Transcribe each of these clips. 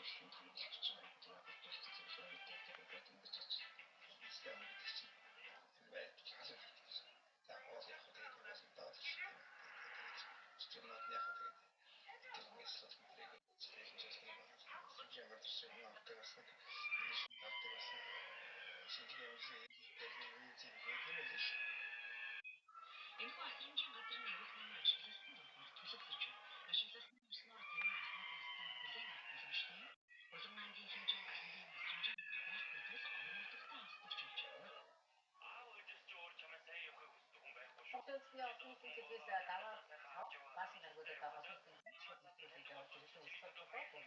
хэрэгжүүлэх нь том болчихж байгаа. Тэгээд бодвол зөвлөө мэдээлэл өгөөд ингэж очив. Систем гэдэг чинь байд хаалга хэрэгтэй. За гол яг тэгээд угаас нь доод шиг системнууд яг тэгээд тиймээс л мэдрэг хэлжүүлсэн юм байна. Сүүлийн гарсан авдаг гэсэн Энэ хатрамжийн газрын ирэх намын ашиглалтанд орохоор төлөвлөж байна. Ашиглалтанд орсноор тэрийн ахмад настан бүлээн авах боломжтой. Улаангийн хэмжээнд ахмадын хатрамжийн газар байх гэтэл орон нутагтаа хасдагч явж байна. Хотынхны олон телевиз даваа баасан наргуудад олон телевиз шууд нэвтрүүлэг явуулж ирсэн өсөлт байгаа гэсэн.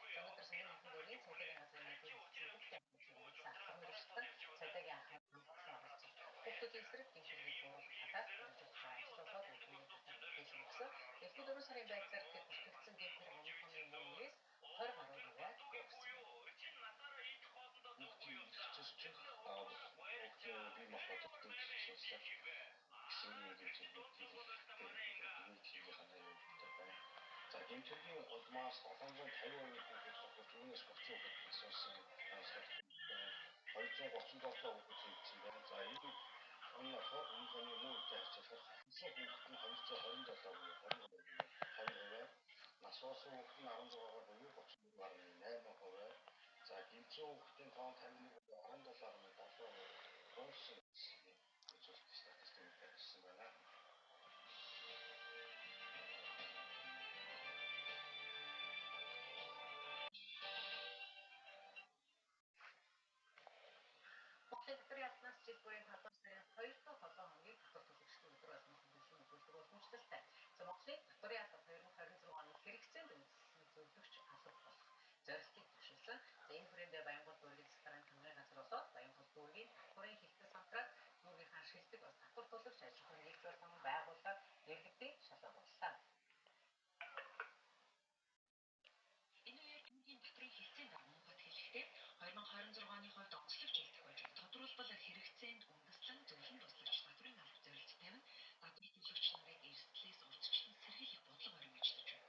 Өнөөдөр сэнгийн хэдэн дөрвийн цагдаагийн газрын төлөвлөсөн цагдаагийн ахмад хүүхдүүдийн эсрэг гэмшилийг бууруулахад хэрэгжүүлж байгаа ажлуудад үүдний мэдээлэл өгсөн. Эхний 4 сарын байдлаар бүртгэгдсэн гэмтэр моментумын мөнгөөс 20 гаруй хувиар өгсөн. За гэмтэргийн улмаас 750% хүүхэд үүнээс 30% насуусан 237 хүүхэд хийсэн байна. За энэ оны мөн тайлбарлахад хүүхдийн 227%, насуусан хүүхдийн 16%, 34.8%. За гэмтсэн хүүхдийн тоон 51%, 17.7% дууссан үзүүлэлт статистик тавьсан байна. Монголын ятнаас жил буян 5 сарын 2-7 хоногийн татвар төлөгчдийн өдөр болгон төлөвлөсөн өгүүлбэр уламжлалтай. За Монголын татвар яатан 2026 оны хэрэгцээнд үндэслэн зөвлөгч алба болох зорилтыг төвшүүлсэн. За энэ хүрээндээ Баянгол дүүргийн засгийн хамгаалалтын газар болоод Баянгол дүүргийн татварын хилтэй сантраад дүүргийнхаа шилдэг татвар төлөгч аж ахуйн нэгдүгээр сан байгууллага нэрлэгдээ шалгууллаа. Энэ үеэр Гүнгийн татварын хилцээнд мөнгөд хэлэхдээ 2026 оны хувьд онцлог жилдэх байж тодорхойлбол хэрэгцээнд үндэслэн зөвлөн туслагч татварын алба зорилт тавина. Татвар төлөгч нарыг эрсдлээс урьдчилан сэргийлэх бодлого баримтжиж байна.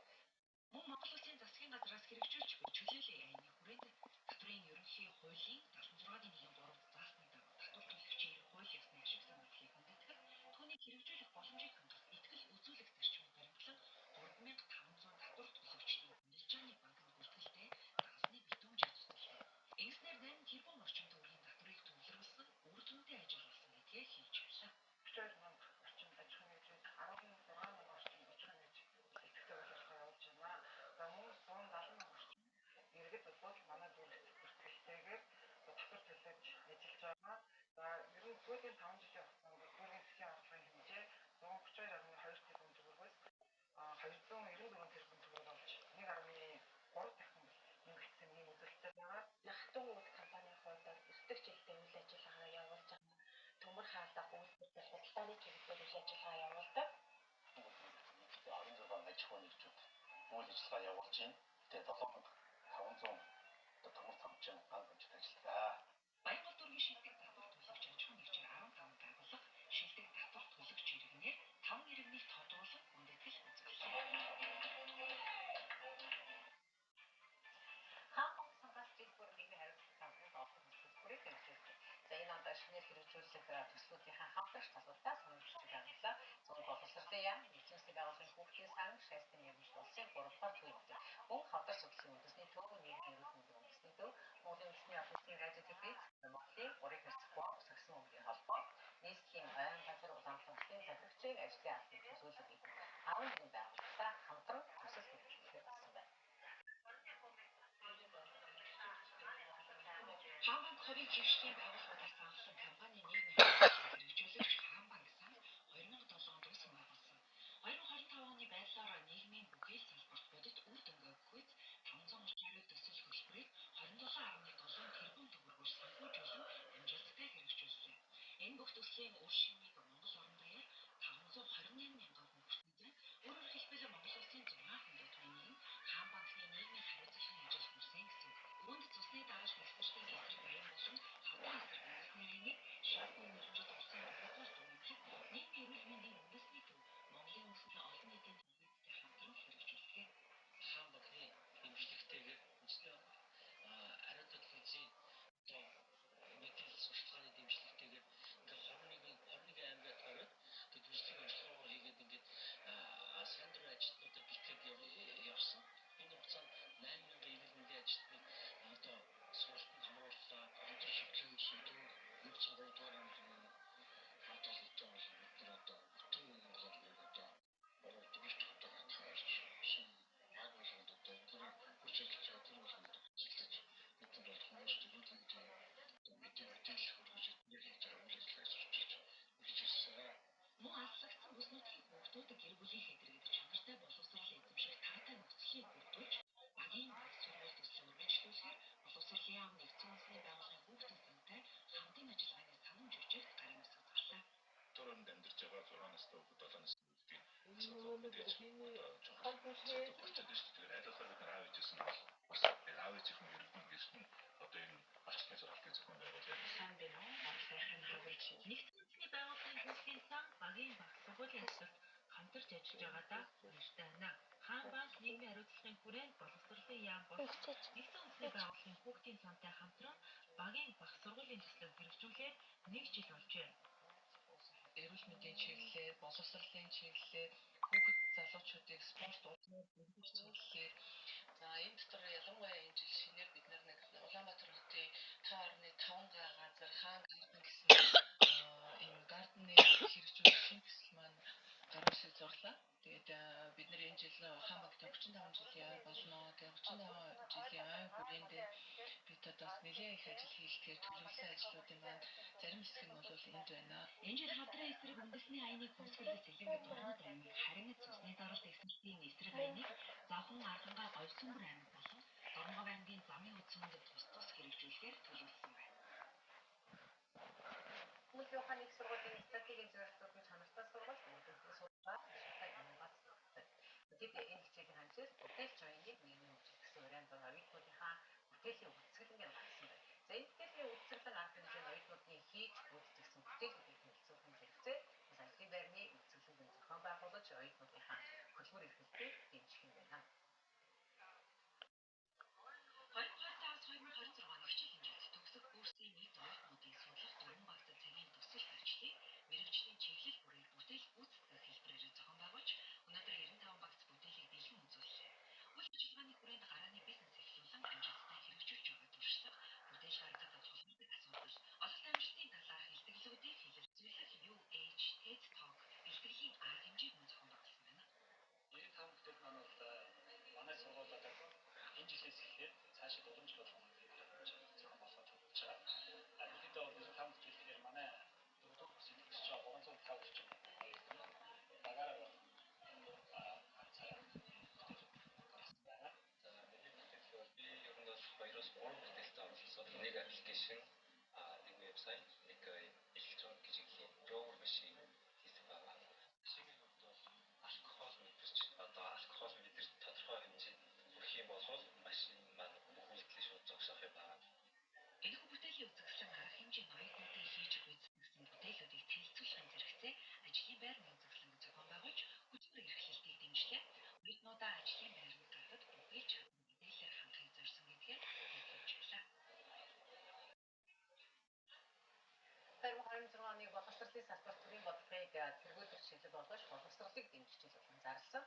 Мөн Монгол Улсын засгийн газраас хэрэгжүүлж буй чөлөөллийн аяны хүрээнд татварын ерөнхий хуулийн 76-ны 1-3-д заасны дагуу татвар төлөгчийн хууль ёсны ашиг сонирхлыг хүндэтгэх, түүнийг хэрэгжүүлэх боломжийг хангах итгэл үзүүлэх зарчмыг баримтлан 3500 татвар төлөгчдийн хяналтжааны банкнд бүртгэлтэй даасны битүүмжийг цуцалж байна. Ингэснээр 8 тэрбум орчим төгрөгийн татварыг төвлөрүүлсэн, үр дүнтэй ажил болсон гэдгээ хэлж байлаа. 32 мянган орчим аж ахуйн нэгжүүд 16 мянган орчим аж ахуйн нэгж идэвхтэй үйл ажиллагаа явуулж байна. За мөн 170 мянган орчим иргэд бол манай дүүрэгт бүртгэлтэйгээр татвар төлөөж ажиллаж байгаа. За ер нь сүүлийн 5 жилийн хугацаанд дүүргийн засгийн аргын хэмжээ 132.2 тэрбум төгрөгөөс 294 тэрбум төгрөг болж 1.3 дахин нэмэгдсэн ийм үзүүлэлттэй байгаа. Хатуу компанийн хувьд өсдөг чиглэлээр үйл ажиллагаа явуулж байгаа. Төмөр хаалга үйлдвэрлэл худалдааны чиглэлээр үйл ажиллагаа явуулдаг. 26 аж ахуйн нэгжүүд үйл ажиллагаа явуулж байна. Тэгээд 7500 төмөр тамчин банкнд ажилладаг. Баянгол дүүргийн шилдэг татвар төлөгч аж ахуйн нэгжээр 15 байгууллага шилдэг татвар төлөгч иргэнээр 5 иргэнийг тодруулан хүндэтгэл үзүүллээ. Хаанбанк сангаас жил бүр нийгмийн хариуцлага хамтран олон төлбөрийг хэмжүүлдэг. За энэ онд шинээр хэрэгжүүлэх төслүүдийн хамтрагч талуудаа сонирхолтой байгууллаа. Зүүн боловсролын яам, эцэг засгийн байгууллагын хүүхдийн сан, шайстын нэрмж улсын 3-р төлөвлөлт. Мөн хавдар судлалын үндэсний төв, нийгмийн эрүүл мэндийн үндэсний төв, Монголын үндэсний албаны радио телевиз, Монголын урыг хэрэгцэхгүй сагсан өмгийн холбоо, нийслэлийн ойн газар уламжлалтын захирагчийг ажлын албаны төсөөлөг хийх 11 байгууллагатай хамтран төсөл хэрэгжүүлэх болсон байна. Хаанбанк хувийн жишгийн байгууллагуудаас авсан компани нийгмийн хариуцлагыг хэрэгжүүлэгч Хаанбанк сан 2007 онд үүсгэн байгуулсан. 2025 оны байдлаар нийгмийн бүхий л салбарт бодит үр дүнгээ өгөхүйц 530 хариу төсөл хөтөлбөрийг 27.7 тэрбум төгрөгөөр санхүүжүүлэн амжилттай хэрэгжүүлсэн. Энэ бүх төслийн үр шимийг Монгол орон даяар 528 мянган хүн хүртсэн. Өөрөөр хэлбэл Монгол Улсын 6 хүндэтгэний нэг нь Хаанбанкны нийгмийн хариуцлагын ажил хүрсэн гэсэн. Үүнд цусны даралт эсрэгтийн эсрэг аян болон хавдрын эсрэг үндэсний аяныг шинэ хэмжээнд улсын 2-р дүгнэлт нийгмийн эрүүл мэндийн үндэсний төв Монголын үндэсний олон нийтийн төлөвлөлттэй хамтран хэрэгжүүлдэг. Хаанбанкны хэмжлэгтэйгээр болчиход байна шүү дээ. Тэгэхээр аль болохоор бид аав ээжээс нь бол бас аав ээжийнхэн ерөнхий гэртэн одоо энэ орчны сургалтын зохион байгуулалт сайн байна уу? Сайхан хавж. Нэгдсэн байгууллагын хүүхдийн сан багийн баг сургуулийн төсөлд хамтарч ажиллаж байгаадаа баяртай байна. Хаан банк нийгмийн хариуцлагын хүрээнд боловсролын яам болох нэгдсэн үндэсний байгууллагын хүүхдийн сантай хамтран багийн баг сургуулийн төслөг хэрэгжүүлээд 1 жил болжээ. Эрүүл мэндийн чиглэлээр, боловсролын чиглэлээр хүүхэд залуучуудыг спорт урлагаар бүрдүүлж чиглэлээр за энэ дотор ялангуяа энэ жил шинээр бид нар нэг Улаанбаатар хотын 5.5 га газар хаан гарден гэсэн энэ гарденыг хэрэгжүүлэх шинэ төсөл маань гаргуулахыг зорлоо. Тэгээд бид нар энэ жил хаан банктай 35 жилийн ой болно. Тэгээд 35 жилийн ой хүрээнд бид одоо нэлээд их ажил хийлгээр төлөвлөсөн ажлуудын маань зарим хэсэг нь бол энд байна. Энэ жил хадрын эсрэг үндэсний аяны консулд Сэлэнгэт Орнод аймаг Харангат цусны даралт экспертийн эсрэг аяныг завхан Архангай Говьсүмбэр аймаг болон Дорногов аймгийн замын утсанд тус хэрэгжүүлэхээр төлөвлөсөн байна. Хүүхдийн ухааны их сургуулийн стратегийн зөвлөлтүүд нь чанартай сургууль хүүхдийн судалгаа бид энэ хичээлийн хэмжээс бүтээлч оюуныг нийгмийн хөгжил гэсэн урайнд оюутнуудынхаа бүтээлийн үзэсгэлэнг гаргасан байна. За энэ бүтээлийн үзэсгэлэн арга хэмжээ оюутнуудын хийж гүйцэтгэсэн бүтээлүүдийг танилцуулахын зэрэгцээ бас ажлын байрны үзэсгэлэнгийн зохион байгуулаж оюутнуудынхаа хөтөлбөр эрхлэлтийг дэмжих юм байна. 2025-2026 оны хичээлийн жилд төгсөх курсын нийт оюутнуудыг судлах 4 багц цагийн төсөл ажлыг мэргэжлийн чиглэл бүрээр бүтээл гүйцэтгэх хэлбэрээр зохион байгуулж өнөөдөр 95 багц бүтээлийг бэлэн үзүүллээ. Үйл ажиллагааны хүрээнд гарааны бизнес эхлүүлэн амжилттай хэрэгжүүлж байгаа туршлага, бүтээл гаргадаг холбоотой асуудал, ололт амжилтын талаарх илтгэлүүдийг хэлэлцүүлэх UH TED Talk бэлтгэлийн арга хэмжээг мөн зохион байгуулсан байна. 95 бүтээл маань бол манай сургуулиудад энэ жилээс эхлээд цаашид уламж болгох зохион болгож төлөвлөж байгаа. Ерөнхийдөө бол 95 бүтээл гэхээр манай 4-р курсын төгсөж байгаа 305 орчим багаараа бол цаашаа гаргасан байна. За миний бүтээл бол би ер нь бол 2-оос 3 бүтээлтэй оролцсон. Нэг аппликейшн, нэг вебсайт, нэг электроник жижигхэн роувер машин хийсэн байгаа. Машины хувьд бол алкогол мэдэрч одоо алкогол мэдэрч тодорхой хэмжээнд хүрэх юм бол машин маань бүх үйлдэлийг шууд зогсоох юм байна. Энэхүү бүтээлийн үзэсгэлэн арга хэмжээ нь оюутнуудын хийж гүйцэтгэсэн бүтээлүүдийг танилцуулахын зэрэгцээ ажлын байрны үзэсгэлэнг зохион байгуулж хөтөлбөр эрхлэлтийг дэмжлээ. Оюутнуудаа ажлын байранд гарахад бүтээл чадвар мэдээлэлээр хангахыг зорьсон гэдгээр хэлэлцүүлжээ. 2026 оны боловсролын салбарт төрийн бодлогыг тэргүүлэх шийдэл болгож боловсролыг дэмжиж болно зарласан.